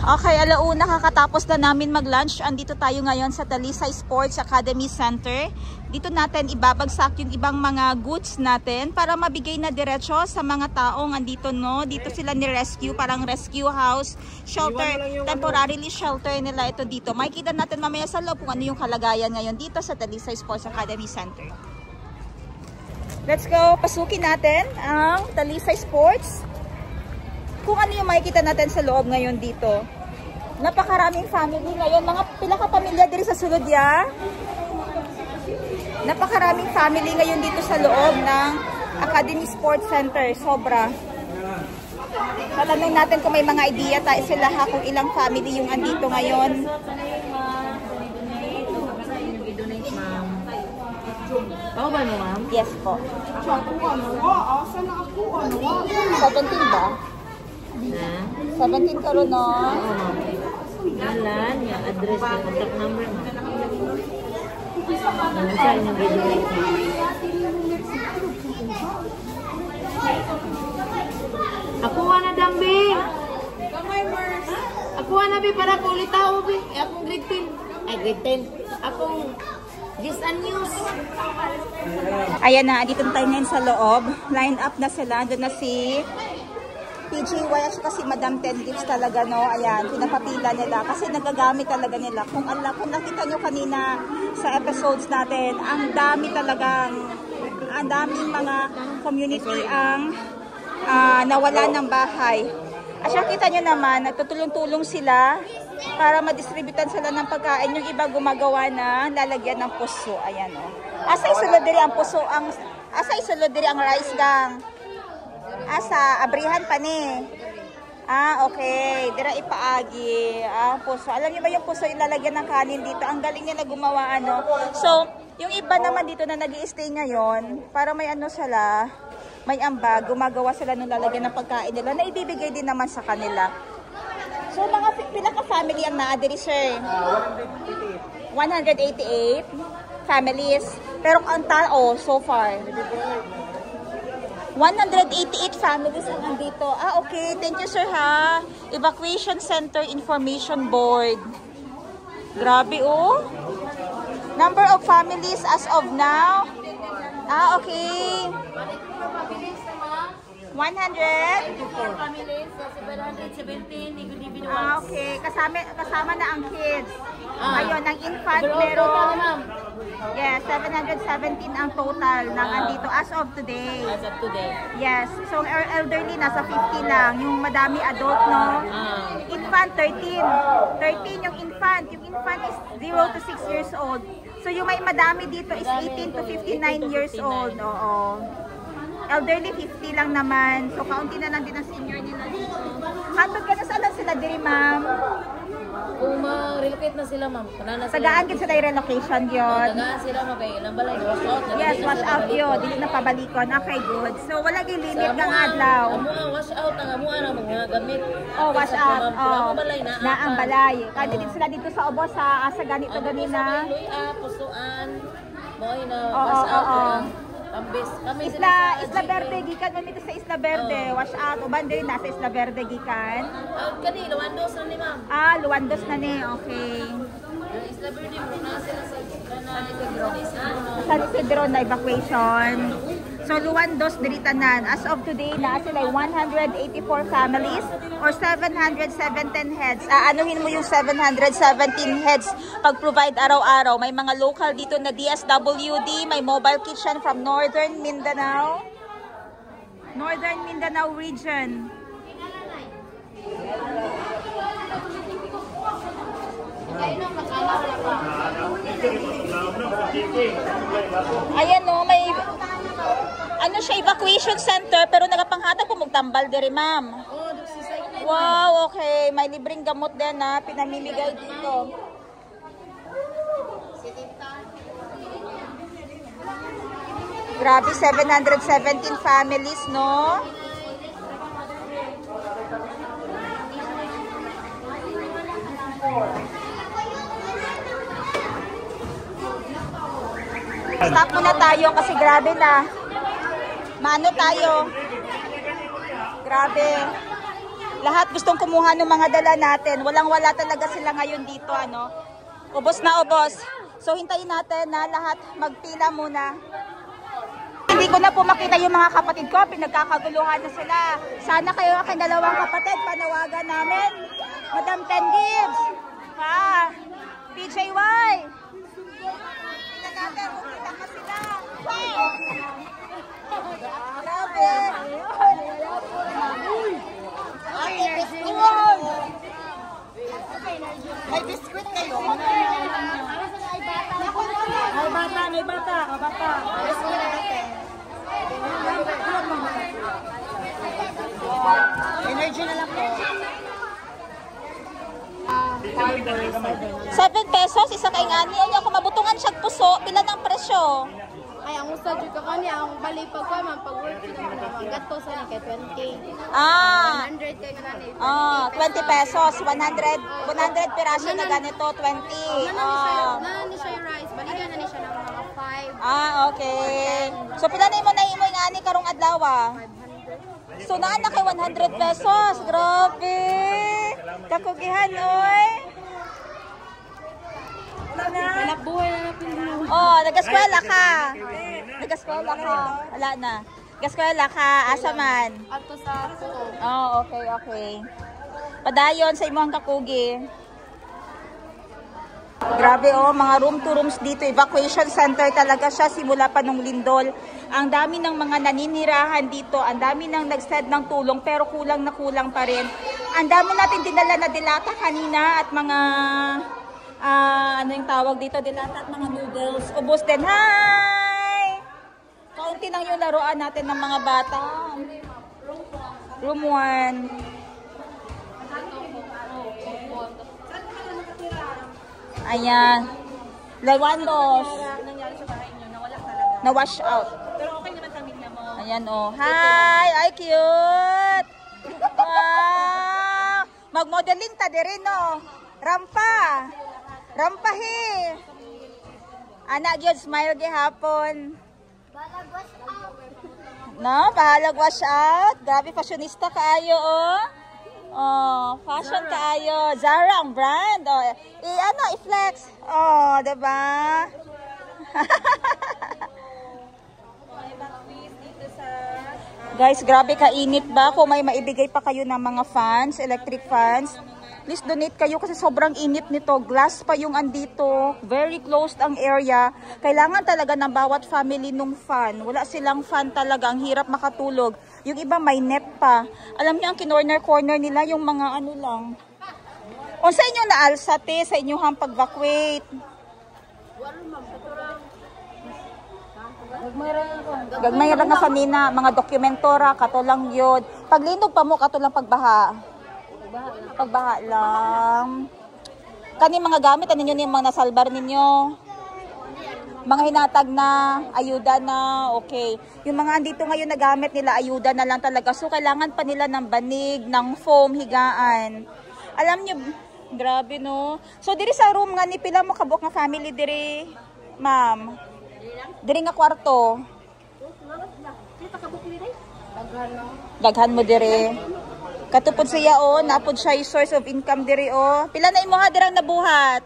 Okay, alauna kakatapos na namin mag-lunch. Andito tayo ngayon sa Talisay Sports Academy Center. Dito natin ibabagsak yung ibang mga goods natin para mabigay na diretso sa mga taong andito, no. Dito sila ni-rescue, parang rescue house, shelter, temporarily shelter nila ito dito. Makikita natin mamaya sa loob kung ano yung kalagayan ngayon dito sa Talisay Sports Academy Center. Let's go, pasukin natin ang Talisay Sports. Kung ano yung makikita natin sa loob ngayon dito. Napakaraming family ngayon. Mga pila ka pamilya diri sa sulod ya. Napakaraming family ngayon dito sa loob ng Academy Sports Center. Sobra. Tatanungin natin kung may mga idea tayo sila ha, kung ilang family yung andito ngayon. Oo ba no, ma'am? Yes po. 17 ba? 17 karon no? Ngalan, yung address, yung contact number mo. Saan yung video? Ako na dambi. Ako na bi para kulit ako bi. Akong grade 10. Ay grade 10. Akong Gis'an News. Ayan na, dito tayo ngayon sa loob. Line up na sila. Doon na si PGY at saka si Madam 10 Gifts talaga, no? Ayan, pinapapila nila kasi nagagamit talaga nila. Kung nakita nyo kanina sa episodes natin, ang dami talagang, ang daming mga community ang nawala ng bahay. At saka kita nyo naman, nagtutulong-tulong sila para madistributan sila ng pagkain. Yung iba gumagawa na lalagyan ng puso. Ayan, o. Asa isulod diri ang puso, asa isulod diri ang rice gang. Asa, abrihan pa ni. Okay. Dira ipaagi. Puso. Alam niyo ba yung puso ilalagyan ng kanin dito? Ang galing nila gumawa, ano. So, yung iba naman dito na nag-i-stay ngayon, para may ano sila, may ambag, gumagawa sila ng lalagyan ng pagkain nila na ibibigay din naman sa kanila. So, mga pinaka-family ang naadiri, sir? 188 families. Pero ang tao, so far, 188 families ang nandito. Okay. Thank you, sir, ha. Evacuation Center Information Board. Grabe, oh. Number of families as of now. Okay. 100? families, 717 individuals. Okay. Kasama na ang kids. Ayun, ang infant meron. Yes, 717 ang total ng andito as of today. As of today. Yes. So, elderly, nasa 50 lang. Yung madami adult, no? Infant, 13. 13 yung infant. Yung infant is 0 to 6 years old. So, yung may madami dito is 18 to 59 years old. Oo. Elderly, 50 lang naman. So, kaunti na lang din ang senior nila dito. Hantod ka na saan sila diri, ma'am? Kung ma-relocate na sila, ma'am. Tagaan ka sila yung relocation yun. Tagaan sila, ma'am. Ilang balay, wash out. Yes, wash out yun. Dili na pabalikon. Okay, good. So, wala yung limit ng adlaw. Wash out ang amuha na mga gamit. Wash out. Na ang balay. Kaya din sila dito sa Obo sa ganito ganina. Pusuan. Moy na wash out. Isla Verde gikan kami dito sa Isla Verde. Wash out. Uban din nasa Isla Verde gikan. Kani Luandos na ni, ma'am. Luandos na ni. Okay. Isla Verde mo na sila sa San Isidro na evacuation. So, Luandos, diritanan. As of today, na sila 184 families or 717 heads. Anuhin mo yung 717 heads pag-provide araw-araw. May mga local dito na DSWD, may mobile kitchen from Northern Mindanao. Northern Mindanao region. Ayan, no, may ano siya, evacuation center, pero nagapanghatag po magtambal diri, ma'am. Wow, okay. May libreng gamot din na pinamimigay dito. Grabe, 717 families, no? Stop muna tayo kasi grabe na. Maano tayo? Grabe. Lahat gustong kumuha ng mga dala natin. Walang-wala talaga sila ngayon dito, ano. Ubos na ubos. So, hintayin natin na lahat magpila muna. Hindi ko na po makita yung mga kapatid ko. Pinagkakaguluhan na sila. Sana kayo aking dalawang kapatid. Panawagan namin. Madam Ten Gibbs. Ha? PJY. Tingnan natin kung kita ka sila. Grabe. May biskuit kayo. May bata. Energy na lang po. 7 pesos, isa kay ngani. Ano kung mabutungan siya puso, pila ng presyo? Ay, ang usa jud ka kani ang bali pagkuha man pag-work jud man ang gato sa ni kay 20. 100 kay kanani. 20 pesos, 100 piraso na ganito, 20. Nani siya yung rice, balikan na ni siya ng mga 5. Okay. So pila na mo na imo ngani karong adlaw? 500. So naa na kay 100 pesos. Grabe. Kakugihan oy. Anak buhay na pindulo. Nag-eskwela ka. Nag-eskwela ka. Wala na. Nag-eskwela ka. Asa man? Ato sa puto. Okay. Padayon sa imong kakugi. Grabe mga room to rooms dito. Evacuation center talaga siya simula pa nung lindol. Ang dami ng mga naninirahan dito. Ang dami ng nag-send ng tulong pero kulang na kulang pa rin. Ang dami natin dinala na dilata kanina at mga ano yung tawag dito, dilata at mga noodles. Ubos din. Hi! Kaunti lang yung laruan natin ng mga bata. Room 1. Ayan. Lawandos. Nangyari sa bahay niyo, nawala talaga. Na-wash out. Pero okay naman kami na mo. Ayan Hi! Ay, cute! Wow! Mag-modeling ta din Rampa he. Anak gyud smile gihapon. Balag wash out. No, bahalag wash out. Grabe fashionista kaayo fashion kaayo. Zara ang brand. I-flex. Diba? Guys, grabe kainit ba? Kung may maibigay pa kayo ng mga fans, electric fans, please donate kayo kasi sobrang init nito. Glass pa yung andito. Very closed ang area. Kailangan talaga ng bawat family nung fan. Wala silang fan talaga. Ang hirap makatulog. Yung iba may net pa. Alam niyo ang kinorner-corner nila yung mga ano lang. O sa inyo na alsate, sa inyo hang pag-evacuate. Gagmay lang nga kanina, mga dokumentora, kato lang yun. Paglinog pa mo, kato lang pagbaha. Pagbaha lang. Kani mga gamit, ano ninyo yung mga nasalbar ninyo? Mga hinatag na, ayuda na, okay. Yung mga andito ngayon na gamit nila, ayuda na lang talaga. So, kailangan pa nila ng banig, ng foam, higaan. Alam nyo, grabe no. So, diri sa room nga, ni pila mo kabuk nga family diri, ma'am. Diri nga kwarto. Daghan mo diri. Katupod siya napod siya yung source of income diri Pila na imo ha dirang nabuhat?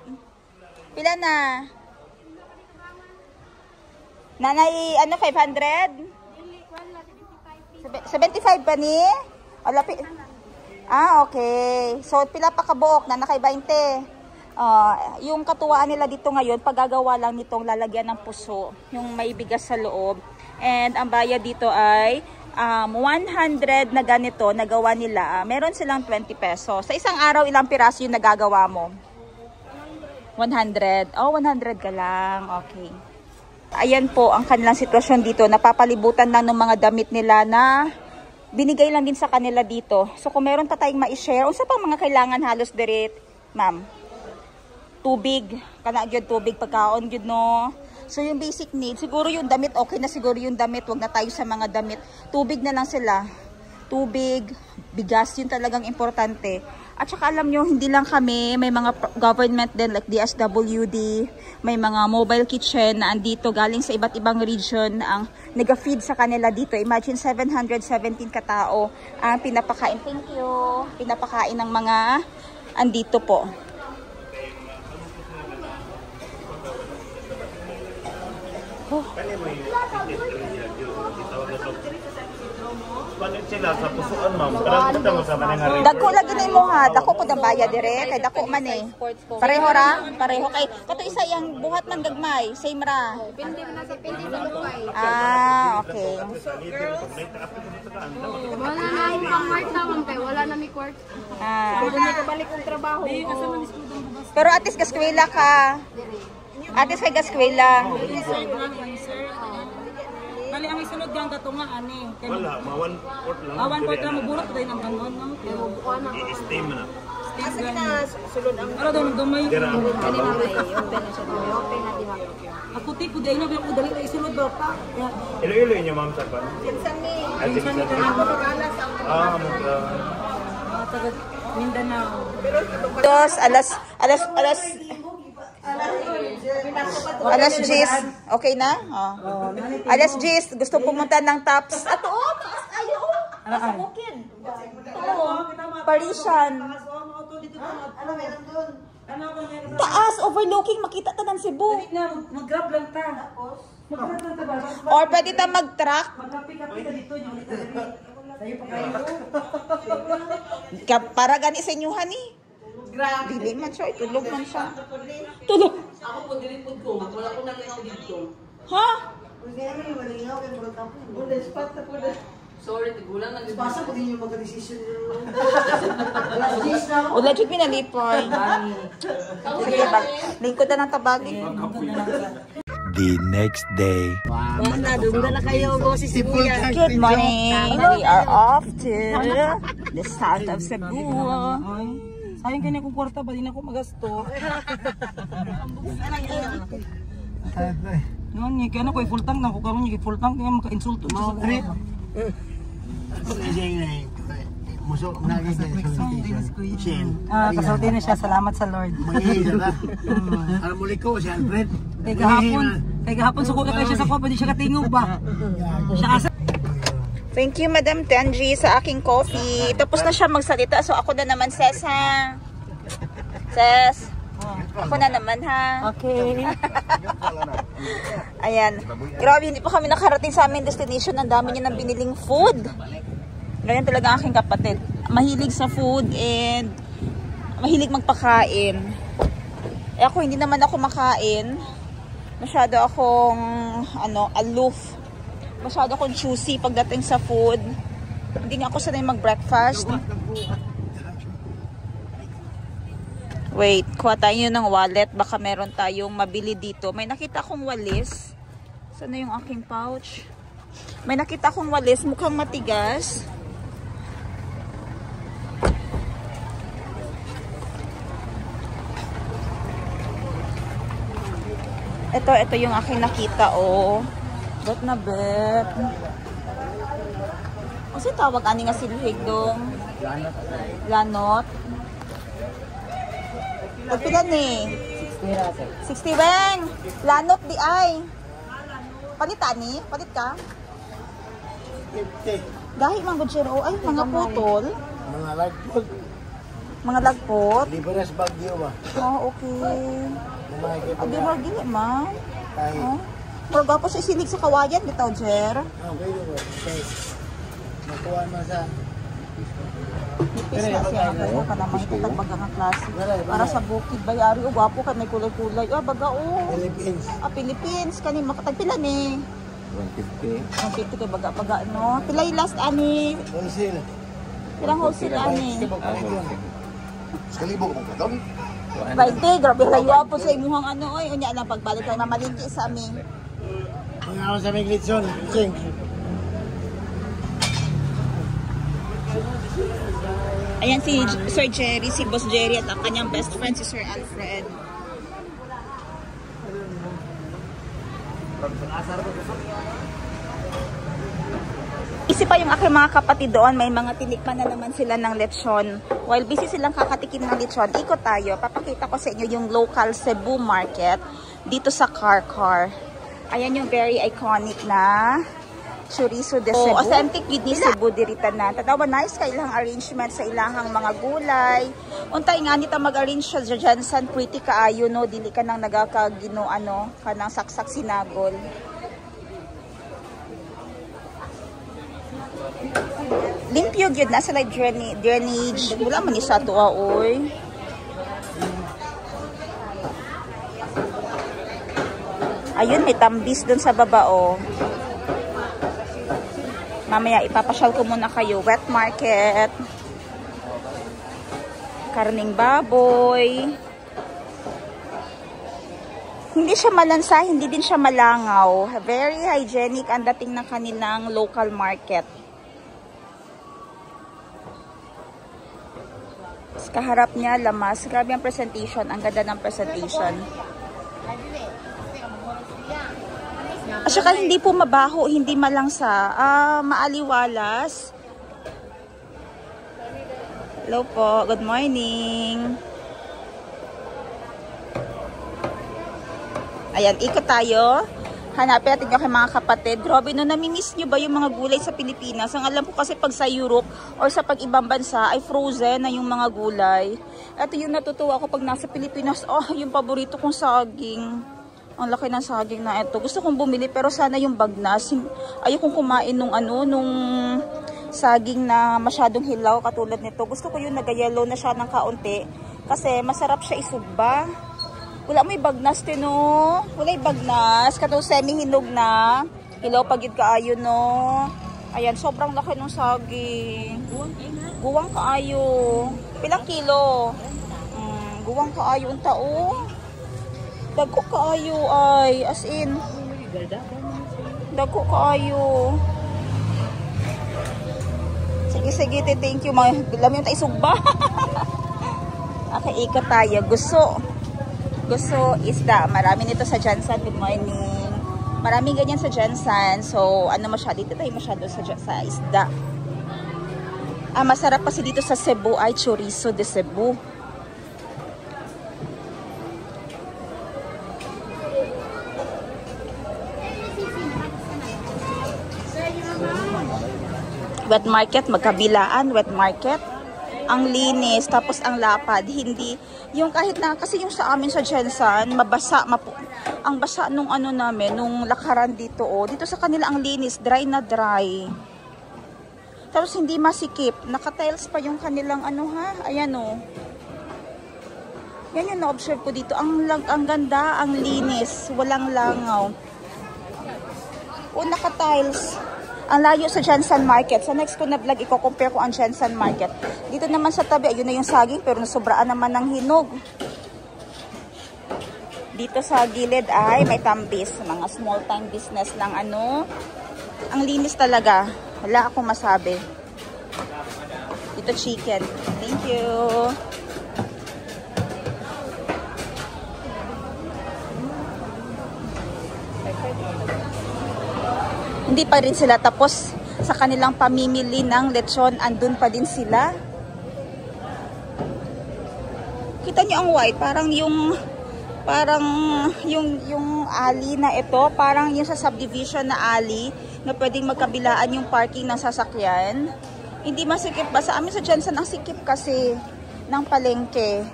Pila na? Nanay 500? 75 ba ni? Okay. So pila pa kabuok na nakay 20. Yung katuwaan nila dito ngayon, paggagawa lang nitong lalagyan ng puso, yung may bigas sa loob. And ang bayad dito ay 100 na ganito, nagawa nila. Meron silang 20 pesos. Sa isang araw, ilang piraso yung nagagawa mo? 100. 100 ka lang. Okay. Ayan po ang kanilang sitwasyon dito. Napapalibutan lang ng mga damit nila na binigay lang din sa kanila dito. So kung meron pa tayong ma-share, unsa pang mga kailangan halos dirit, ma'am? Tubig, kana gyud tubig, pagkaon gyud no. So yung basic need, siguro yung damit, okay na siguro yung damit, wag na tayo sa mga damit. Tubig na lang sila. Tubig, bigas, yun talagang importante. At saka alam nyo, hindi lang kami, may mga government din like DSWD, may mga mobile kitchen na andito galing sa iba't ibang region ang nag-feed sa kanila dito. Imagine 717 katao ang pinapakain. Thank you. Pinapakain ng mga andito po. Oh. Dako lagi na mo ha. Dako po na baya dire kay dako man eh. Pareho ra, pareho kay kato isa yang buhat man gagmay, same ra. Pindi na sa pindi sa lupay. Ah, okay. Wala na yung pang-kwarta man kay wala na mi kwarta. Ah. Pwede na kabalik ang trabaho. Pero atis gaskwela ka. Atis kay gaskwela. Bali ang isunod gang katunga ani. Wala, ma 1/4 lang. 1/4 lang mabulot tayo ng ganun, no? I-steam na. Asa na sulod ang ano daw dumay. Dira. Kani mamay, open na siya. Open na di ba? Ako tipo dai na ko dali na isunod ba pa. Ilo-ilo inyo ma'am sa pan. Pinsan ni. Pinsan ni Ako pag-alas ang Taga Mindanao. Dos, alas 10. Okay na? Oh. Alas 10. Gusto pumunta ng tops. Ato, taas tayo. Sa bukid. Parisian. Taas, overlooking. Makita ta ng Cebu. Mag-grab lang ta. Mag-grab lang ta ba? Or pwede ta mag-truck. Mag-pick-up ka dito yung sayo pa kayo. Para gani sa inyuhan eh. Dili man siya. Tulog man siya. Tulog. Ako po dilipod ko. Wala ko nakita dito. Ha? Sorry, tigulang na dito. Basta ko din yung magka-decision nyo. O, legit pinalipay. Sige, lingkod na ng tabagi. The next day. Good morning. We are off to the south of Cebu. Sayang kanya kong kwarta, ba din ako magasto. Noon, kaya na ko full tank na ako karon yung full tank, tingnan maka-insulto sa trip. Kasulti na siya, salamat sa Lord. Muli ko si Alfred. Kaya gahapon suko na kayo siya sa kopa, di siya katingog ba? Thank you, Madam Tenji, sa aking coffee. Tapos na siya magsalita. So, ako na naman, Ses, ha? Ses, ako na naman, ha? Okay. Ayan. Grabe, hindi pa kami nakarating sa aming destination. Ang dami niya ng biniling food. Ganyan talaga aking kapatid. Mahilig sa food and mahilig magpakain. Eh, ako, hindi naman ako makain. Masyado akong, aloof. Masyado akong choosy pagdating sa food. Hindi nga ako sanay mag-breakfast. Wait, kuha tayo ng wallet. Baka meron tayong mabili dito. May nakita akong walis. Saan na yung aking pouch? May nakita akong walis. Mukhang matigas. Ito yung aking nakita, oh. Bet na bet. Kasi tawag ani nga silhig dong. Lanot. Pagpila ni? 60 bang. Lanot di ay. Palitan ni? Palit ka? 50. Gahi man gud siya. Ay, mga putol. Mga lagpot. Mga lagpot. Liberas Bagyo ba? Oh, okay. Abi mo gini ma. Ay. Oh. Pero gapo siya silig sa kawayan bitaw, Jer. Okay, okay. Nakuha mo sa Nipis na siya ako pa naman ito tagbagang klase. Para sa bukid bayari o gwapo kay may kulay-kulay. Ah, baga o. Philippines. Ah, Philippines kani makatagpila ni. 150. 150 kay baga-baga no. Pilay last ani. Wholesale. Pilang wholesale ani. Sekali mo ka doon? 20, grabe layo po sa imuhang ano oy. Unya lang pagbalik kay mamalingki sa amin. Mga ako sa Miglitson. Sing. Ayan si Sir Jerry, si Boss Jerry at ang kanyang best friend si Sir Alfred. Isip pa yung aking mga kapatid doon, may mga tinikman na naman sila ng lechon. While busy silang kakatikin ng lechon, ikot tayo. Papakita ko sa inyo yung local Cebu market dito sa Carcar. Ayan yung very iconic na chorizo de Cebu. Authentic yun ni Cebu dirita na. Tatawa nice ka ilang arrangement sa ilahang mga gulay. Untay nga nita mag-arrange siya dyan san pretty kaayo no. Dili ka nang nagakagino ano, kanang saksak sinagol. Limpyo gyud na sa like drainage. Wala man ni sa tuwa oy. Ayun, may tambis dun sa baba oh. Mamaya ipapasyal ko muna kayo. Wet market. Karning baboy. Hindi siya malansa, hindi din siya malangaw. Very hygienic ang dating ng kanilang local market. Kaharap niya, lamas. Grabe ang presentation. Ang ganda ng presentation. At saka hindi po mabaho, hindi malangsa. Maaliwalas. Hello po. Good morning. Ayan, ikot tayo. Hanapin natin yung aking mga kapatid. Grabe, no, namimiss nyo ba yung mga gulay sa Pilipinas? Ang alam ko kasi pag sa Europe or sa pag-ibang bansa ay frozen na yung mga gulay. Ito yung natutuwa ko pag nasa Pilipinas. Oh, yung paborito kong saging. Ang laki ng saging na ito. Gusto kong bumili pero sana yung bagnas. Ayokong kumain nung saging na masyadong hilaw katulad nito. Gusto ko yung nag-yellow na siya ng kaunti kasi masarap siya isugba. Wala may bagnas tino. Wala yung bagnas. Katong semi-hinog na. Hilaw pagid kaayo no. Ayan, sobrang laki ng saging. Guwang kaayo. Pilang kilo? Guwang kaayo ang tao. Dagko kaayo ay. As in. Dagko kaayo. Sige, thank you. Alam yung tayo sugba. Okay, ikot tayo. Gusto isda. Marami nito sa Jansan. Good morning. Maraming ganyan sa Jansan. So, ano masyado? Dito tayo masyado sa isda. Masarap kasi dito sa Cebu ay chorizo de Cebu. Wet market, magkabilaan. Wet market. Ang linis, tapos ang lapad, hindi, yung kahit na, kasi yung sa amin sa Jansan, mabasa, ang basa nung ano namin, nung lakaran dito, oh, dito sa kanila ang linis, dry na dry. Tapos hindi masikip, naka-tiles pa yung kanilang ano ha, ayan oh. Yan yung na-observe ko dito, ang ganda, ang linis, walang langaw. Oh, naka-tiles. Ang layo sa Jansan Market. Sa next ko na vlog, i-compare ko ang Jansan Market. Dito naman sa tabi, ayun na yung saging, pero nasubraan naman ng hinog. Dito sa gilid ay may tambis. Mga small time business lang ano. Ang linis talaga. Wala akong masabi. Dito chicken. Thank you. Hindi pa rin sila tapos sa kanilang pamimili ng lechon, andun pa din sila. Kita nyo ang white, parang yung alley na ito, parang yung sa subdivision na alley na pwedeng magkabilaan yung parking ng sasakyan. Hindi masikip ba? Sa amin sa Jansan ang sikip kasi ng palengke.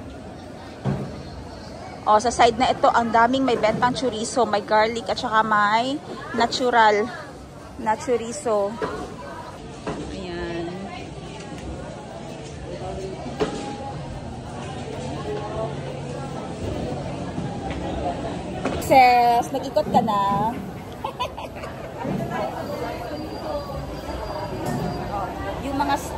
O, sa side na ito, ang daming may bentang chorizo, may garlic at saka may natural na chorizo. Ayan. Sis, nag-ikot ka na.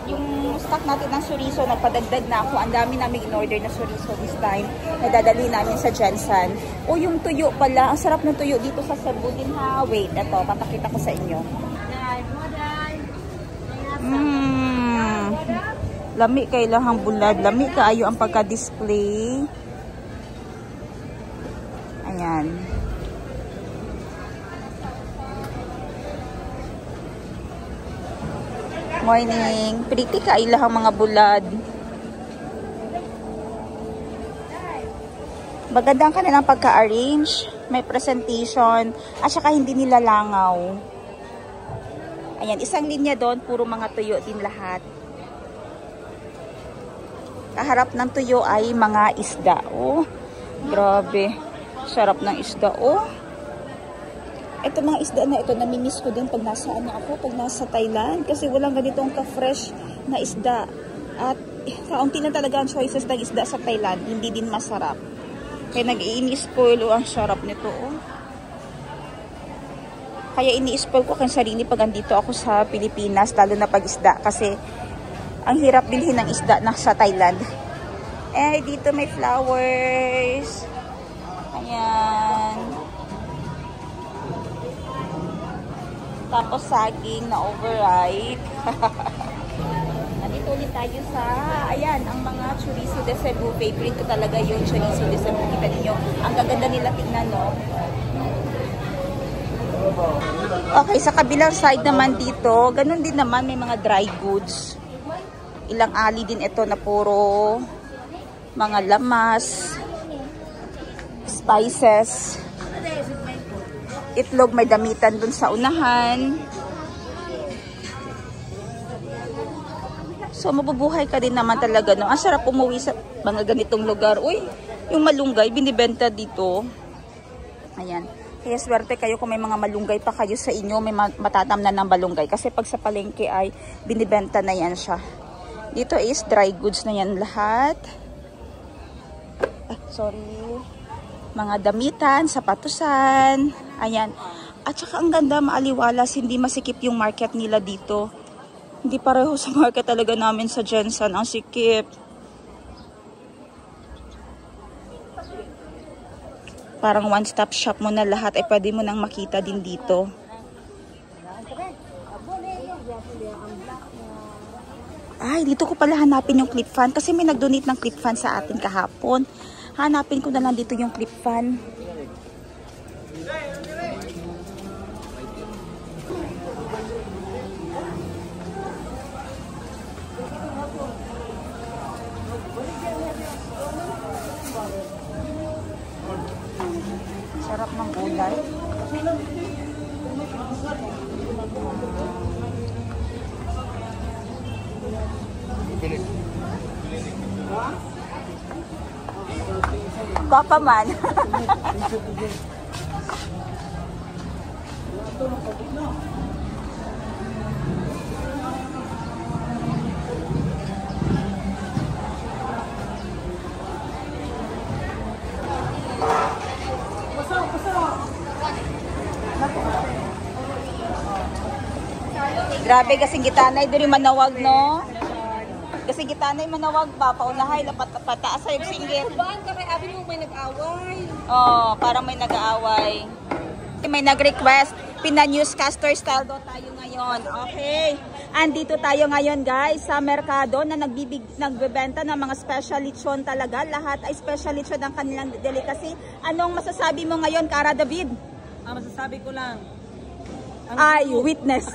yung stock natin ng chorizo, nagpadagdag na ako. Ang dami namin in-order na chorizo this time. Nadadali namin sa Jansan. O, yung tuyo pala. Ang sarap ng tuyo dito sa Cebu din ha. Wait, ito. Papakita ko sa inyo. Lami kailangang bulad. Lami kaayo ang pagka-display. Ayan. Morning. Pretty ka ilang mga bulad. Maganda ang kanilang pagka-arrange. May presentation. At saka hindi nila langaw. Ayan, isang linya doon. Puro mga tuyo din lahat. Kaharap ng tuyo ay mga isda. Oh, grabe. Sarap ng isda. Oh. Ito mga isda na ito, namimiss ko din pag nasa ako, pag nasa Thailand. Kasi walang ganitong ka-fresh na isda. At kaunti na talaga ang choices ng isda sa Thailand. Hindi din masarap. Kaya nag-i-spoil ang sarap nito. Oh. Kaya ini-spoil ko kang sarili pag andito ako sa Pilipinas, lalo na pag isda. Kasi ang hirap bilhin ng isda na sa Thailand. Eh, dito may flowers. Ayan. Tapos saging na overripe. Nandito ulit tayo sa, ayan, ang mga chorizo de Cebu. Favorite ko talaga yung chorizo de Cebu. Kita ninyo, ang gaganda nila tingnan, no? Okay, sa kabilang side naman dito, ganun din naman, may mga dry goods. Ilang ali din ito na puro mga lamas, spices, itlog, may damitan dun sa unahan. So mabubuhay ka din naman talaga, no? Ang sarap umuwi sa mga ganitong lugar. Uy, yung malunggay binibenta dito. Ayan. Kaya swerte kayo kung may mga malunggay pa kayo sa inyo, may matatamnan ng malunggay. Kasi pag sa palengke ay binibenta na yan siya. Dito is dry goods na yan lahat. Mga damitan, sapatusan. Ayan. At saka ang ganda, maaliwalas, hindi masikip yung market nila dito. Hindi pareho sa market talaga namin sa Jensen. Ang sikip. Parang one-stop shop mo na lahat. Ay pwede mo nang makita din dito. Ay, dito ko pala hanapin yung clip fan. Kasi may nag-donate ng clip fan sa atin kahapon. Hanapin ko na lang dito yung clip fan. Sarap ng gulay. Baka man. Grabe kasing gitanay diri manawag, no? Kasi gitanay manawag pa, paunahay lapat pataas ay singgit. Baan ka kay abi mo may nag-away? Oh, parang may nag-aaway. May nag-request, pina-newscaster style daw tayo ngayon. Okay. Andito tayo ngayon, guys, sa merkado na nagbebenta ng mga special lechon talaga. Lahat ay special lechon ng kanilang delicacy. Anong masasabi mo ngayon, Cara David? Ang masasabi ko lang, ay, witness.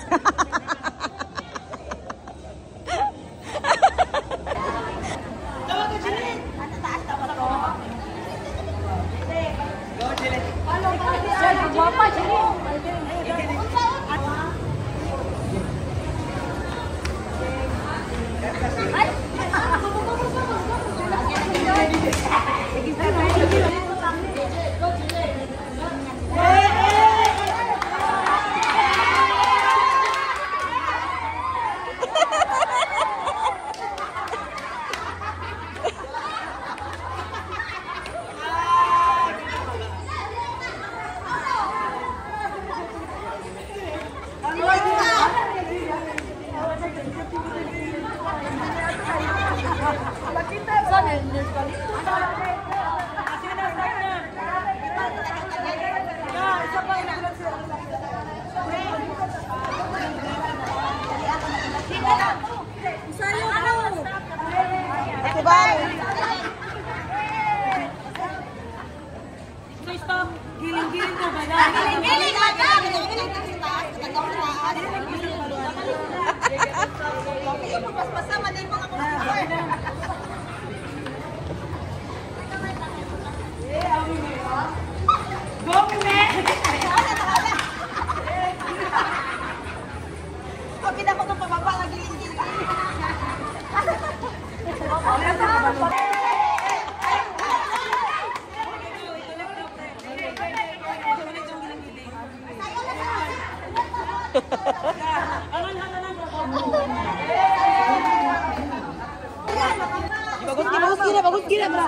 Bagus gila, bra.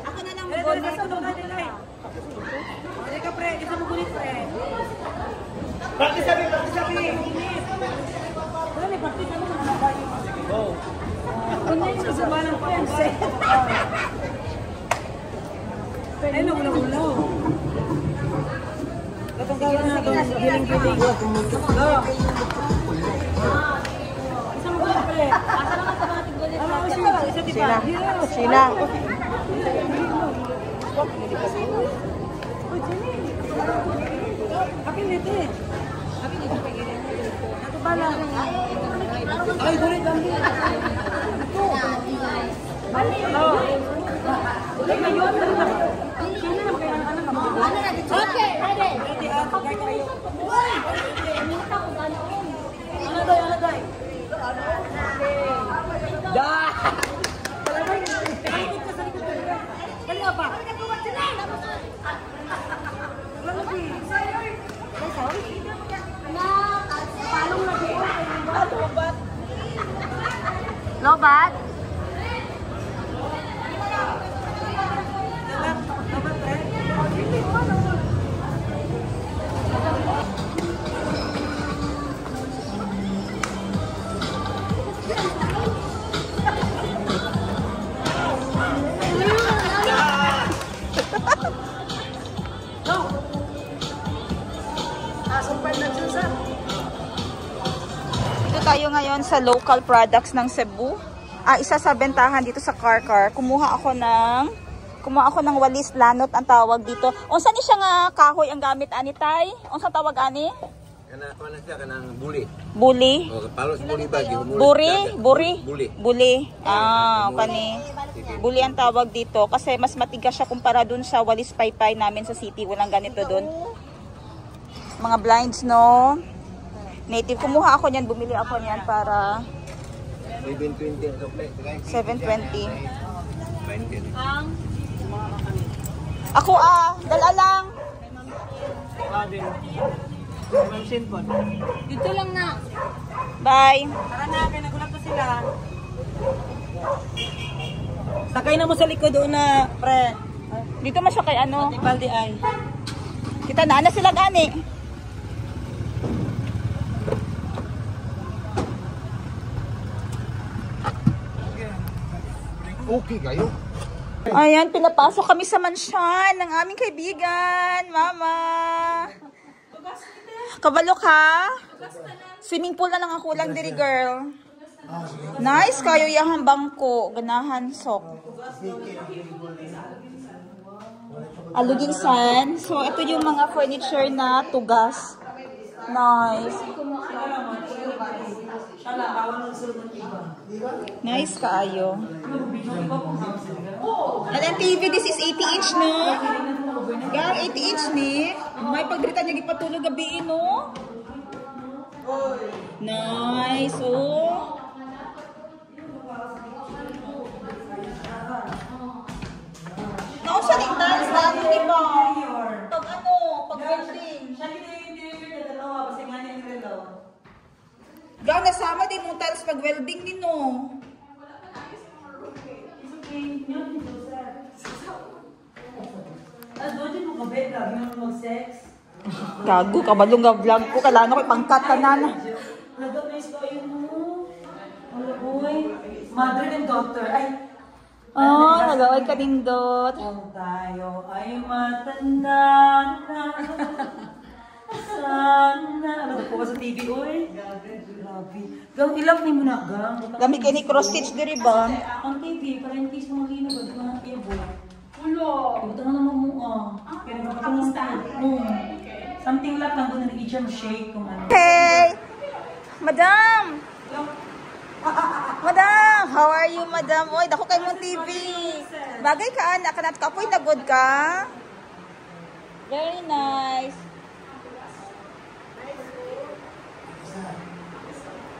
Ako na lang mag-gol. Mereka pre, kita mau kulit pre. Praktis sabi, praktis sabi. Wala ni praktis mo sa mga bayo. Oh. Kunya yung sa balang pa yan, set. Pwede na ulang-ulaw. Katong gawin na itong giling-giling. Isa mo kulit pre. Asa naman sa mga tinggulit. Ano ko siya? Isa diba? Sila. Akin dito eh. Akin dito pa gila. Ako bala. Ay, gulit lang din. Ulit na yun. Sino na kaya ang anak mo? Okay, ready. Ready, ako. Gaya kayo. Ano doy, ano doy? Da! Talagang, ikot ka sa likod ka. Dali nga pa. Lobat? Dito tayo ngayon sa local products ng Cebu. Isa sa bentahan dito sa Car. Kumuha ako ng walis lanot ang tawag dito. Unsa ni siya nga kahoy ang gamit ani tay? Unsa tawag ani? Kana siya kanang buli. Buli. O palos buli ba gihumuli. Buri. Buli. Kani. Buli ang tawag dito kasi mas matigas siya kumpara dun sa walis paypay namin sa city. Walang ganito dun. Mga blinds, no? Native. Kumuha ako niyan, bumili ako niyan para 720 ang supply. 720. 20. Ako dala lang. Dito lang na. Bye. Tara na, kaya nagulat na sila. Sakay na mo sa likod doon na, pre. Dito man siya kay ano. Baldi ay. Kita na sila gani. Okay kayo. Ayan, pinapasok kami sa mansyon ng aming kaibigan. Mama. Kabalo ka? Swimming pool na lang ang kulang diri, girl. Nice kayo yahang bangko. Ganahan sok. Aluging san. So, ito yung mga furniture na tugas. Nice. Nice kaayo. Alam TV, this is 80-inch, no? Gang, 80-inch ni. May pagdrita niya gipatulog gabi, no? Nice, oh. Nausa ni dance na ano, di ba? Pag ano, pag welding. Gang, nasama din mo tiles pag welding din, no? Gago, kabalong nga vlog ko. Kailangan ko ipangkat ka na. Mother and daughter. Ay, nagaway ka din dot. kung tayo ay matanda na. Sana. Ano po ka sa TV, oy? Grabe. Gang, ilang ni mo na, gang. Gamit kayo ni cross-stitch diri ba? Ang TV, para in case na makino ba, di ba na kaya buwan? Ulo! Ito na naman mo, Kaya naman ito naman tayo. Something lang doon na i-jam shake kung ano. Hey! Madam! Madam! How are you, madam? Oy, dako kay mong TV. Bagay ka, anak. Kanat ka po'y nagod ka. Very nice.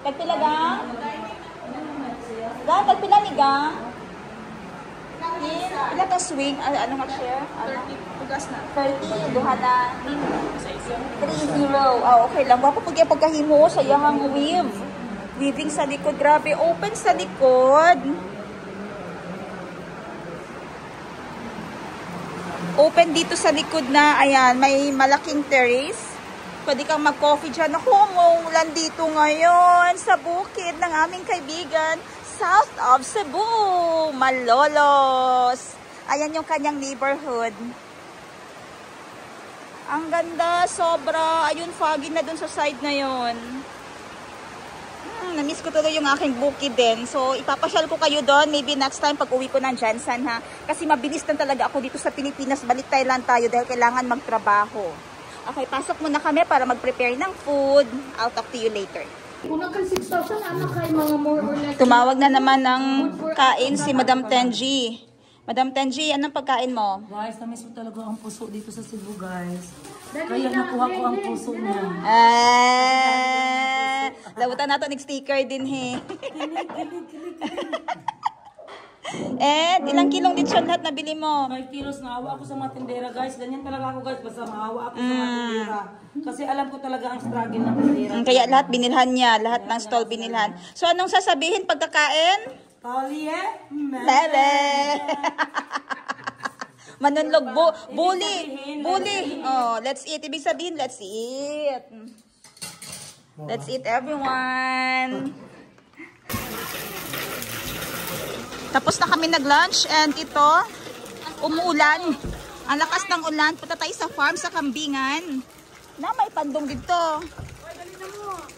Tagpila gang? Gang, tagpila ni gang? Pila to swing? Ano nga share? 30. Pugas na. 30. Duha na. 3-0. Okay lang. Wapo pag yung pagkahimo sa yahang weave. Weaving sa likod. Grabe. Open sa likod. Open dito sa likod na. Ayan. May malaking terrace. Pwede kang mag-coffee dyan. Ako, umuulan dito ngayon sa bukid ng aming kaibigan, south of Cebu, Malolos. Ayan yung kanyang neighborhood. Ang ganda, sobra. Ayun, foggy na dun sa side na yun. Na-miss ko tuloy yung aking bukid din. So, ipapasyal ko kayo doon. Maybe next time pag uwi ko ng Jansan, ha? Kasi mabilis lang talaga ako dito sa Pilipinas. Balik Thailand tayo dahil kailangan magtrabaho. Okay, pasok muna kami para mag-prepare ng food. I'll talk to you later. Kung nagka 6,000, ano kayo mga more or less? Tumawag na naman ng kain si Madam Tenji. Madam Tenji, anong pagkain mo? Guys, na-miss ko talaga ang puso dito sa Cebu, guys. Kaya nakuha ko ang puso niya. Labutan nato nag-sticker din, he. And ilang kilong lechon lahat nabili mo? 5 kilos, naawa ako sa mga tindera, guys. Ganyan talaga ako, guys. Basta maawa ako sa mga tindera. Kasi alam ko talaga ang struggle ng tindera. Kaya lahat binilhan niya. Lahat ng stall binilhan. So, anong sasabihin pagkakain? Tolye? Mele! Manunlog. Bully. Bully. Oh, let's eat. Ibig sabihin, let's eat. Let's eat, everyone. Tapos na kami nag-lunch and ito, umuulan. Ang lakas ng ulan. Punta tayo sa farm sa Kambingan. Na may pandong dito.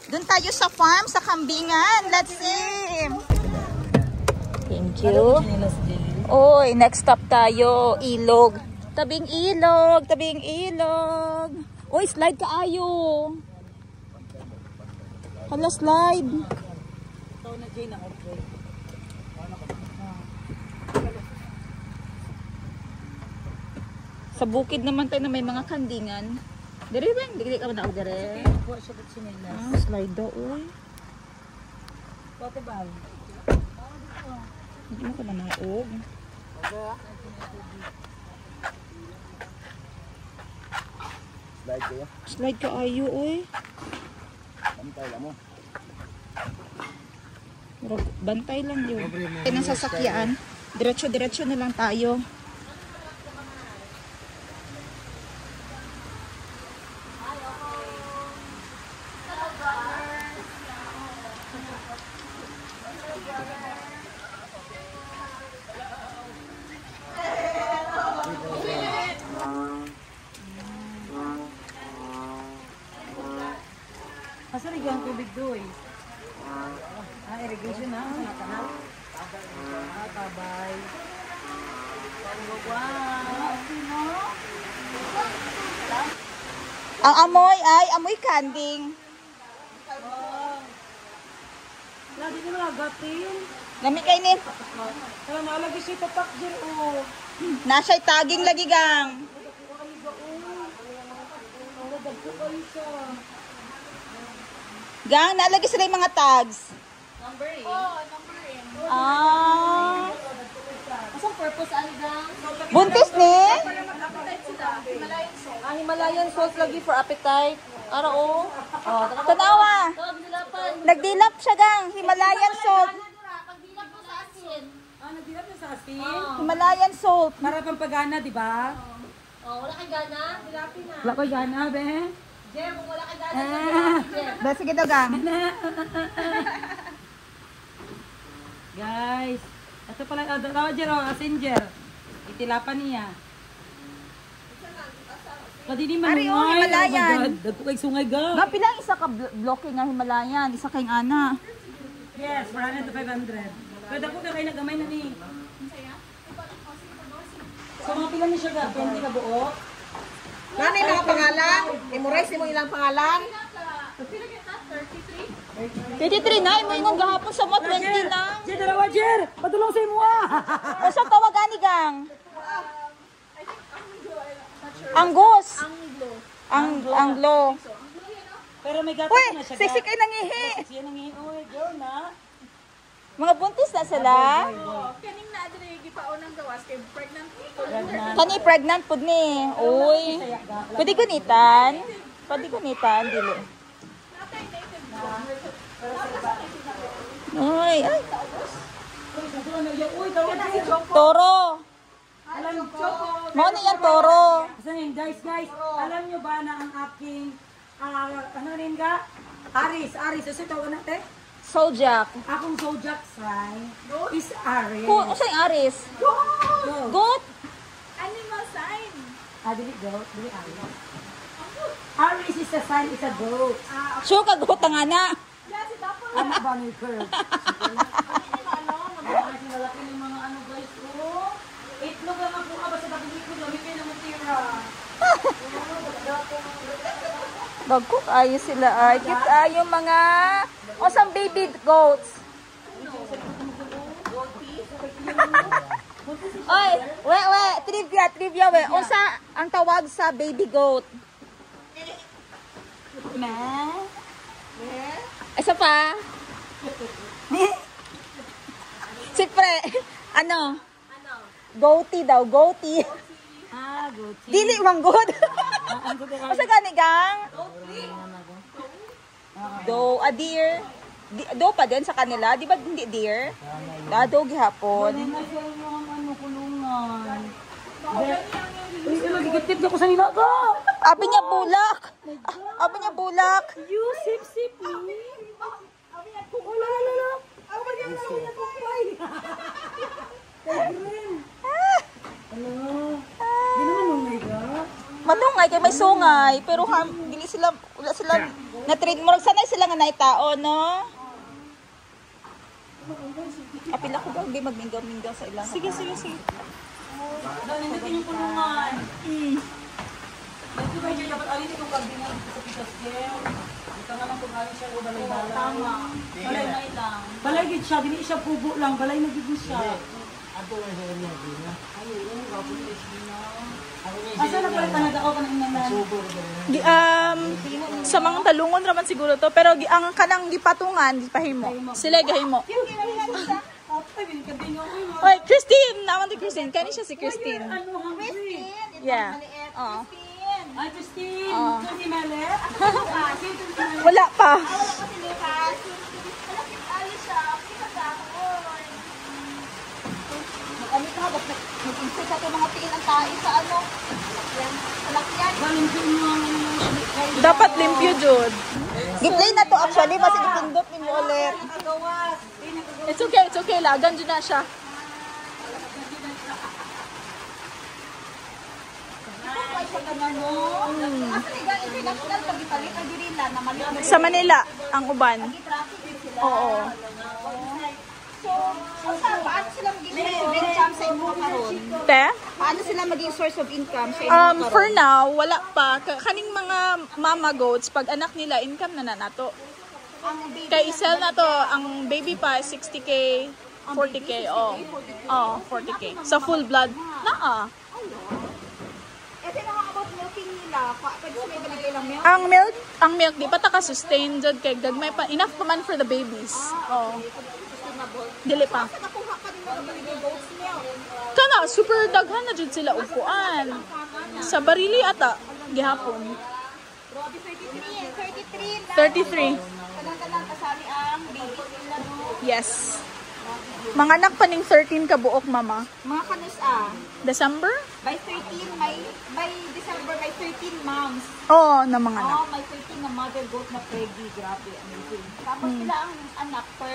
Doon tayo sa farm sa Kambingan. Let's see. Thank you. Oy, next stop tayo. Ilog. Tabing ilog. Tabing ilog. Oy, slide ka ayo. Hala, slide. Ito na, Jane, ako. Sa bukid naman tayo na may mga kandingan. Dire ba? Hindi ka ba na dire? Slide daw, uy. Kote ba? Hindi mo ka na naog. Slide kayo. Slide ka ayo, uy. Bantay lang mo. Bantay lang yun. Kaya ng sasakyan, diretso-diretso na lang tayo. Asa rin ang tubig doy? Irrigation na. Tabay. Ang amoy ay amoy kanding. Lagi nyo nagatin. Lami kay ni. Kaya nalagi siya tatak dyan, oh. Nasa'y taging lagi gang. Gang, nalagi sila yung mga tags. Number 8. Oh, number 8. Ah. Asang purpose ano gang? Buntis ni? Appetite sila. Himalayan salt. Himalayan salt lagi for appetite. Ara o. Oh, tanawa. Tawag sila pan. Nagdilap siya gang. Himalayan salt. Pagdilap mo sa asin. Nagdilap na sa asin. Himalayan salt. Para pang pagana, di ba? Oh, wala kang gana? Dilapin na. Wala ko gana, be. Jer, kung wala kang gana, Ba, sige daw gang. Guys, ito pala, Roger, Asinger. Itilapan niya. Pwede di man Ari, oh, Himalayan. Dagko kay sungay ga. Ba, pilang isa ka bloke nga Himalayan. Isa kayong ana. Yes, 400 to 500. Pero dagko ka kayo nagamay na ni. So, mga pila ni siya ga? 20 ka buo? Nanay mga pangalan? Memorize mo ilang pangalan? 33 na, imo ingong gahapon sa mo 20 na. Jer, dalawa Jer! Patulong sa imo ah! O sa tawagan ni gang? Anggos. Anglo. Pero may gatas Uy, na siya. sexy kay nangihi. Siya nangihi. Uy, girl na. Mga buntis na sila. Kaning na adre gipaon ang gawas kay pregnant. Kani pregnant pud ni. Uy. Pwede gunitan. Pwede gunitan dili. Uy, ay. Uy, tawag na si Choco. Toro. Alam niyo, Choco. Mo ni yan toro. Guys, alam niyo ba na ang aking, ano rin ka? Aris. Kasi tawag natin? Sojak. Akong zodiac sign is Aries. Usay Aris. Go. Goat. Animal sign. Dili goat, dili Aries. Aries is a sign, is a goat. Sure ka goat nga na. Ano ba ni curve? Malaki ng mga ano guys. Oh, itlog lang ako ka basta tapos itlog lang kayo ng tira. Bagko ayo sila ay. Kit ayo mga osang baby goats. Oy, trivia we. Usa ang tawag sa baby goat? Isa pa? Siyempre, ano? Goatee daw, goatee. Goat. Dili mang good. Usa gani gang? Do, a deer. Do pa din sa kanila, di ba hindi deer? Do gihapon. Ano kulungan. Uy, gigitip niya ko sa nila ko. Abi niya bulak. Abi niya bulak. You sip me. Lala. Ako ba niya na kumpay? Hello. Di naman umay ka. Matungay kay may sungay, pero dili sila wala sila na trade mo sanay sila nga naitao, no? Apila ko ba hindi magminggaw-minggaw sa ilang. Sige. Dahil hindi yung kulungan. Ito ba yung dapat alin itong kabingan sa Pitas Girl? Ito nga lang kung alin siya o balay-balay. Tama. Balay na ilang. Balay gid siya, dili siya pugo lang. Balay na gid siya. Ato na siya niya. Ayun, gapulis na. Asa na pala tanagao ka ng naman? Sa mga talungon raman siguro to, pero ang kanang gipatungan gipahimo. Sila gahimo. Oy, Christine! Naman si Christine. Kani siya si Christine. Yeah. Oh. Ay, Christine! Oh. Ito si Mele? Wala pa. Ano ka ba? Nag-insist ako mga tingin ang tayo sa ano? Salakyan. Valentin mo ang Dapat limpyo, Jud. Gi-play na to actually, basta ipindot ni mo ulit. It's okay. Lagan dyan na siya. Sa Manila, ang uban. Oo. So, paano sila maging source of income sa inyo karon? Te? Paano sila maging source of income sa inyo karon? For now, wala pa. Kaning mga mama goats, pag anak nila, income na nato. Kay isel na to, ang baby pa, 60K, 40K, oh, 40K. Sa full blood, naa. Ito na about milking nila. Pwede sila ibaligay lang milk? Ang milk, di pa ta ka-sustain dyan kay gagmay pa. Enough pa man for the babies. Oh. Dili pa. Saan nakuha pa nila ibaligay goat's milk? Kana, super daghan na dyan sila upuan. Sa barili ata, gihapon. Grabe, 33 lang. 33. Kadang-kadang kasali ang babies nila, no? Yes. Mga anak pa ning 13 ka buok, mama. Mga kanus December? by 13, by December, may 13 moms. Oo, na mga anak. May 13 na mother goat na preggy. Grabe, amazing. Tapos sila ang anak per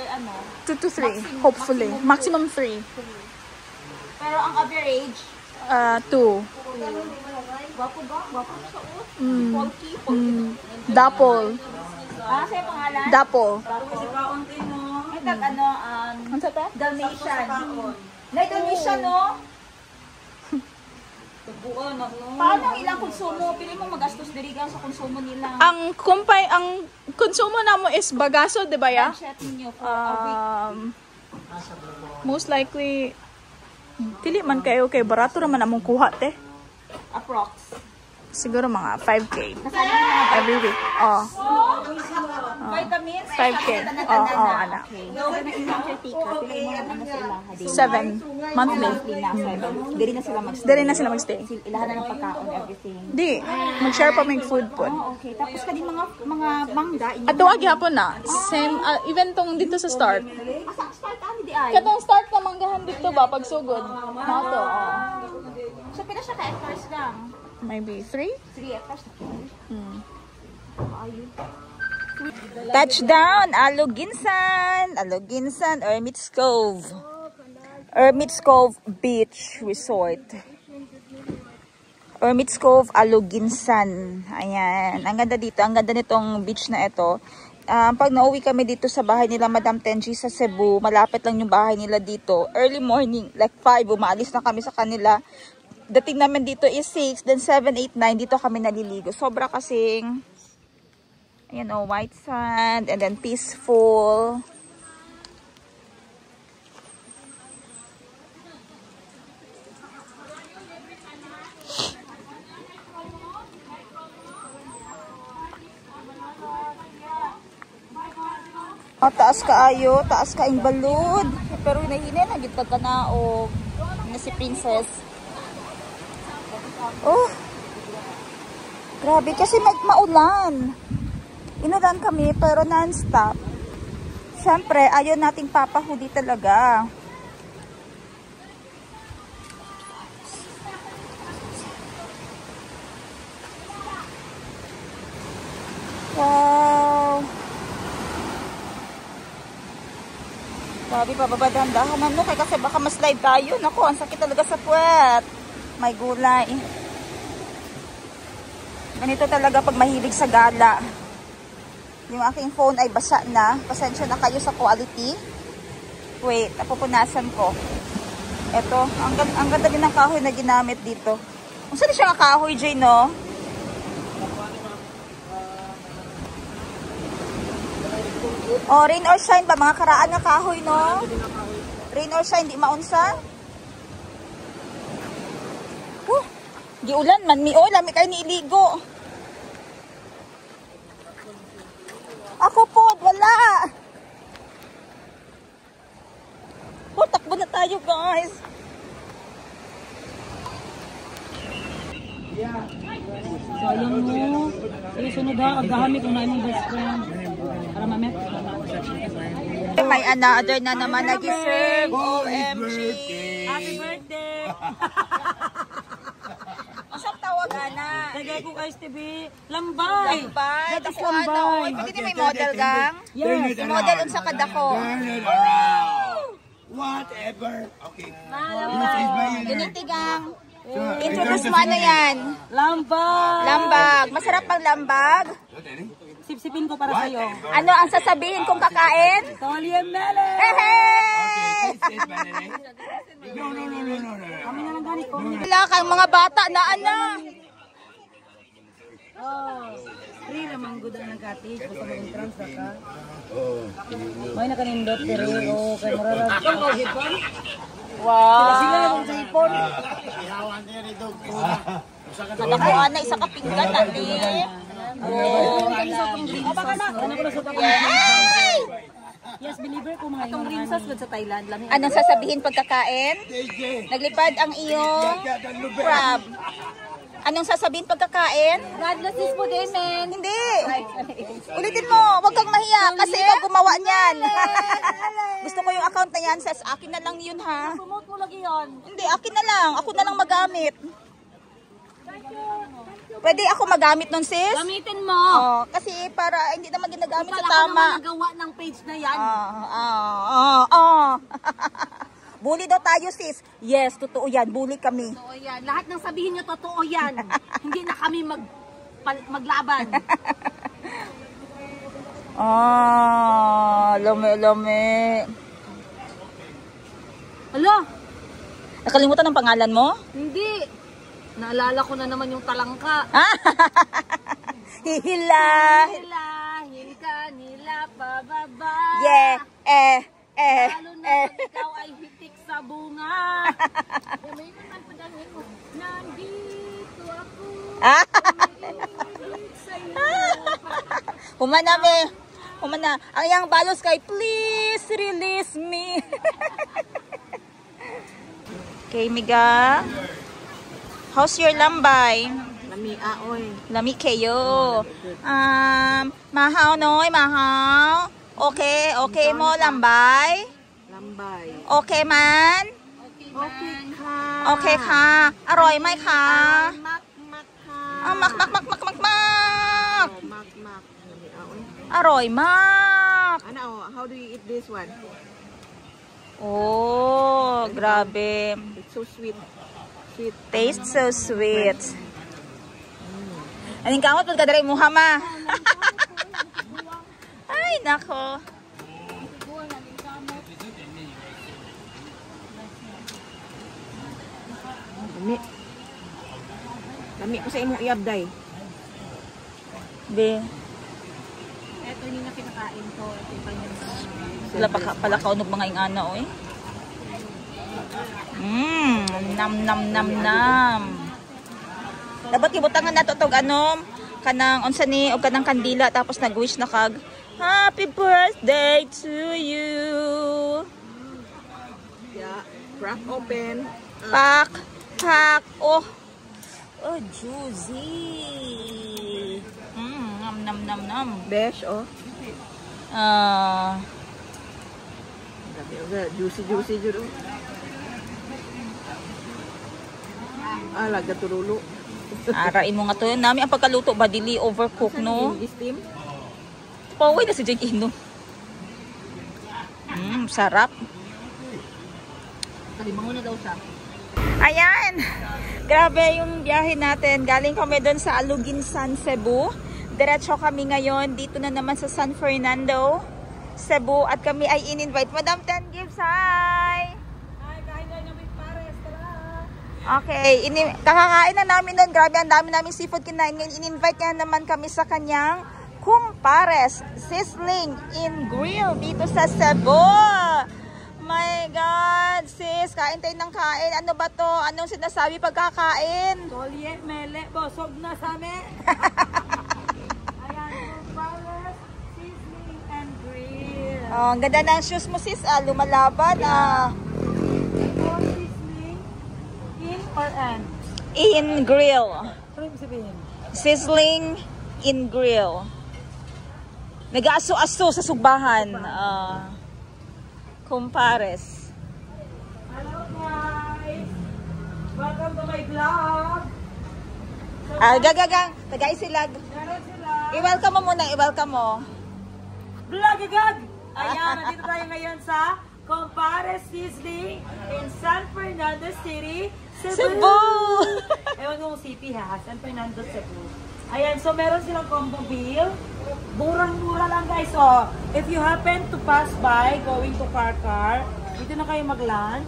2 to 3, hopefully. Maximum 3. Pero ang average, 2. gwapo ba? Gwapo sa Polky. Double. Sa'yo pangalan? Double. Kasi kaunti mo. May tag ano, Ano sa ta? Dalmatian. May Dalmatian, no? Paano ang ilang konsumo? Pili mo magastos diri sa konsumo nila. Ang konsumo namo is bagaso, di ba ya? Budget ninyo for a week. Most likely dili man kayo kay barato ra man among kuha te. Approx. Siguro mga 5K every week. Vitamins? 5K. Anak. Okay. 7 monthly. Diri na sila magstay. Ilahan na ng pagkaon, everything. Di, mag-share pa may food po. Okay. Tapos kadi mga mangga. Ato agi hapon na. Same, even tong dito sa start. Start ani di ay. Katong start na manggahan dito ba, pagsugod. Mato. So, pila siya ka-hectares lang? Maybe 3? 3 hectares. Touchdown, Aluginsan, Ermits Cove. Ermits Cove Beach Resort. Ermits Cove, Aluginsan. Ayan, ang ganda dito, ang ganda nitong beach na ito. Pag nauwi kami dito sa bahay nila Madam Tenji sa Cebu, malapit lang yung bahay nila dito. Early morning, like 5, umalis na kami sa kanila. Dating namin dito is 6, then 7, 8, 9, dito kami naliligo. Sobra kasing, you know, white sand, and then peaceful. Taas kaayo, taas kaing balod. Pero hinahina, nagitag ka na o na si Princess. Oh, grabe kasi maulan. Inulan kami pero non-stop. Siyempre, ayaw nating papahuli talaga. Wow. Grabe, pababadandahan ano kay kasi baka ma-slide tayo. Naku, ang sakit talaga sa puwet. May gulay. Ganito talaga pag mahilig sa gala. Yung aking phone ay basa na. Pasensya na kayo sa quality. Wait, napupunasan ko. Ito, ang ganda din ng kahoy na ginamit dito. Kung saan siya nga kahoy, Jay, no? Oh, rain or shine ba? Mga karaan nga kahoy, no? Rain or shine, di maunsa? Giulan man mi oy, lami kay niiligo. Ako po, wala. Takbo na tayo, guys. Sayang mo. Sige, sunod ha. Agahami kung na imong best friend. Para mamet. May another na naman nag-serve. OMG. Happy birthday! Masang tawagan na. Tagay ko guys, TV. Lambay! Lambay. That is Dako ano. lambay. Pwede di may model gang? Yes. Model unsa ka dako. Turn it around. Whatever. Okay. Ganiti gang. Introduce mo ano yan? Lambay! Lambag. Masarap ang lambag. Sipsipin ko para sa'yo. Ano ang sasabihin kung kakain? Tolye Mele! Hey! No. Kami na lang ganit ko. Wala kang mga bata na ano. Free naman good ang nag-cottage. Basta mag-entrance na ka. May nakanindot pero kay mararag. Wow. Sila yung sa ipon. Kadakuan na isa ka pinggan na ni. Yes, believer ko mga itong princess sa Thailand. Anong sasabihin pagkakain? Naglipad ang iyong crab. Anong sasabihin pagkakain? God bless this food, amen. Hindi. Ulitin mo. Huwag kang mahiya kasi ikaw gumawa niyan. Gusto ko yung account na yan. Says, akin na lang yun ha. Promote mo lagi yun. Hindi, akin na lang. Ako na lang magamit. Pwede ako magamit nun, sis? Gamitin mo. Oh, kasi para hindi naman ginagamit sa tama. nagawa ng page na yan. Bully daw tayo, sis. Yes, totoo yan. Bully kami. Totoo yan. Lahat ng sabihin nyo, totoo yan. Hindi na kami maglaban. Lumi. Alo? Nakalimutan ang pangalan mo? Hindi. Naalala ko na naman yung talangka. Hihila. Hilahin ka nila pababa. Yeah, Lalo na pag ikaw ay hitik sa bunga. May naman padangin mo. Nandito ako. Umiibig sa'yo. Humana. Ang iyang balos kay, please release me. Okay, Miga. How's your lambay? Lami aoy. Lami kayo. Mahaw noy, mahaw. Okay mo lambay? Lambay. Okay man? Okay ka. Okay ka. Aroyไหมคะ Mak ka. Mak. Mak. Lami aoy. อร่อยมาก Ano, how do you eat this one? Oh, grabe. It's so sweet. Sweet. Taste so sweet. Aning kamot pag kadari mo hama. Ay, nako. Lami. Lami ko sa imong iabday. Be, Ito yung na pinakain ko. Ito yung panyang sila pala kaunog mga ingana, oy. Nam. Dapat ibutangan nato tog kanang unsa ni og kanang kandila tapos nag-wish na kag happy birthday to you. Yeah. Crack open. Pak. Oh, juicy. Nam. Besh, oh. Juicy jud. Laga turulo. Aray mo nga to. Nami ang pagkaluto ba dili overcook no? Steam. Pauwi na si Jake Ino. Sarap. Kalimango na daw siya. Ayan. Grabe yung biyahe natin. Galing kami doon sa Aluginsan, Cebu. Diretso kami ngayon dito na naman sa San Fernando, Cebu. At kami ay in-invite. Madam Ten Gibbs, hi! Hi, kain na ng pares. Tara! Okay. Kakakain na namin doon. Grabe, ang dami namin seafood kinain. Ngayon, in-invite niya naman kami sa kanyang Kumpares Sizzling in Grill dito sa Cebu. My God, sis, kain tayo ng kain. Ano ba to? Anong sinasabi pagkakain? Tolye, mele, bosog na sami. Ayan, Kumpares Sizzling and Grill. Oh, ang ganda ng shoes mo, sis. Lumalaban. Sizzling in or and? In Grill. Ano yung sabihin? Sizzling in Grill. Nag-aso-aso sa sugbahan. Kumpares. Hello guys! Welcome to my vlog! Gagagang. Tagay sila. Meron sila. I-welcome mo muna. I-welcome mo. Vlog agad! Ayan, nandito tayo ngayon sa Kumpares Sizzling in San Fernando City, Cebu! Ewan ko kung city ha, San Fernando, Cebu. Ayan, so meron silang combo meal. Murang-mura lang guys. So, if you happen to pass by going to Car, dito na kayo mag-lunch.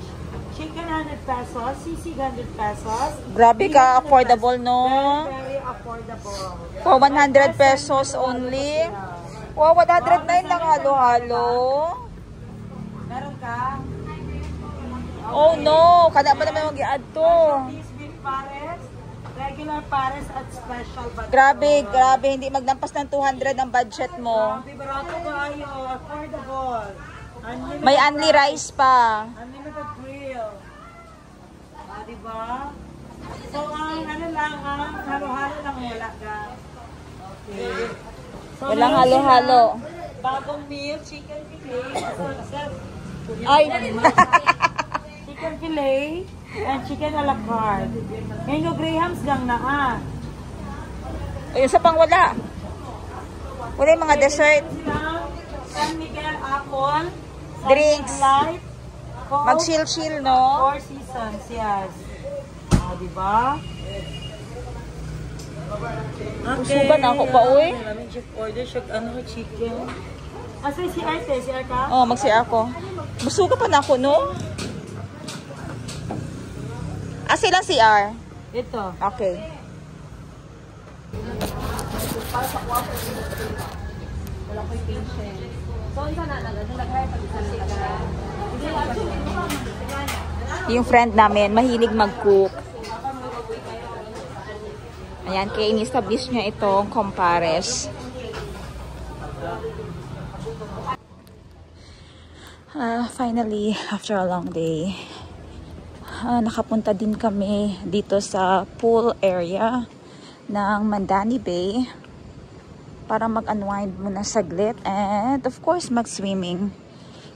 Chicken 100 pesos, sisig 100 pesos. Grabe ka, affordable no? Very, very affordable. For 100 pesos only. Wow, 109 lang halo-halo. Meron ka? Oh no, kada pa naman mag-i-add to. This beef pares, regular pares at special budget. Grabe, hindi magdampas ng 200 ang budget mo. Grabe, barato kayo, affordable. Unlimited May only rice pa. Unlimited grill. Diba? So, ang ano lang, halo-halo lang wala ka. Okay. So, Walang meron halo-halo. silang bagong meal, chicken fillet. Ay! Chicken fillet and chicken a la carte. Ngayon yung Grahams lang na Ay, isa pang wala. Wala yung mga dessert. San Miguel apple. Drinks. Light. Coke, Mag-chill-chill, no? 4 seasons, yes. Diba? Usugan ako pa, uy. Maraming order siya, chicken. Asa si Arte? Si Arka? Oh, magsiya ako. Busuga pa na ako, no? Sila CR. Ito. Okay. Wala ko yung patient. So, isa na nag-hire pag isa na Yung friend namin, mahilig mag-cook. Ayan, kaya in-establish niya itong Compares. Finally, after a long day, nakapunta din kami dito sa pool area ng Mandani Bay para mag-unwind muna saglit and of course mag-swimming.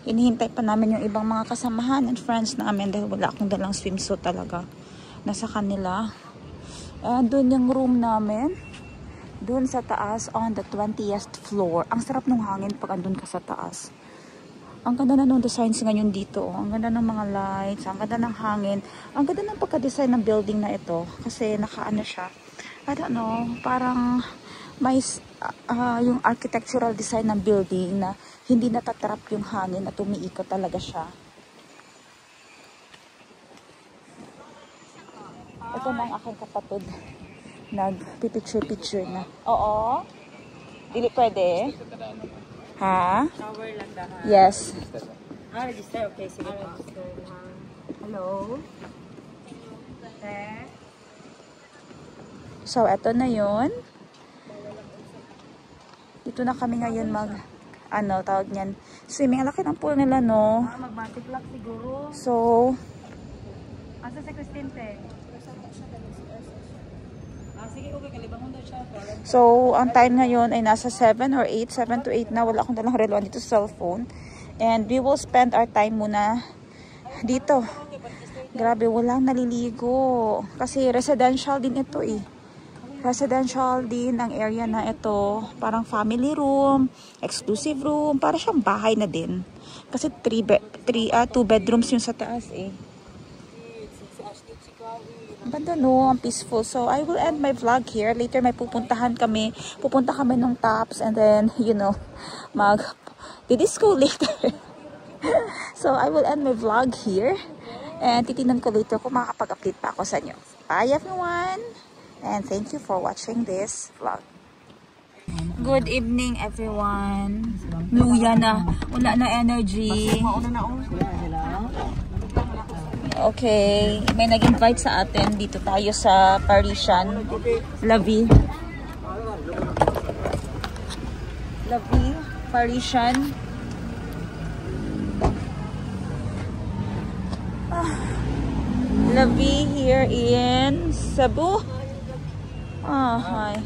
Hinihintay pa namin yung ibang mga kasamahan and friends namin dahil wala akong dalang swimsuit talaga. Nasa kanila. And doon yung room namin. Doon sa taas on the 20th floor. Ang sarap ng hangin pag andun ka sa taas. Ang ganda na ng designs ngayon dito. Ang ganda ng mga lights. Ang ganda ng hangin. Ang ganda ng pagka-design ng building na ito. Kasi nakaano siya. I don't know. Parang may yung architectural design ng building na hindi natatrap yung hangin at umiikot talaga siya. Ito na ang aking kapatid. Nag-picture na. Oo. Dili pwede. Ha? Shower lang dahan. Yes. Register. Okay, sige. Hello. So, eto na yun. Dito na kami ngayon tawag niyan, swimming. Ang laki ng pool nila, no? Magmatic lock siguro. So, asa si Christine, te? Sige, okay. Kalibang daw siya. So, ang time ngayon ay nasa 7 or 8, 7 to 8 na. Wala akong dalang relo dito sa cellphone. And we will spend our time muna dito. Grabe, walang naliligo. Kasi residential din ito eh. Residential din ang area na ito. Parang family room, exclusive room. Para siyang bahay na din. Kasi 2 bedrooms yung sa taas eh. Ganda no, ang peaceful. So, I will end my vlog here. Later may pupunta kami ng Tops and then, di-disco later. So, I will end my vlog here. And titinan ko later kung makakapag-update pa ako sa inyo. Bye everyone! And thank you for watching this vlog. Good evening everyone. Luya na. Wala na energy. Okay. May nag-invite sa atin. Dito tayo sa Parisian. La Vie. Parisian. La Vie here in Cebu. Hi.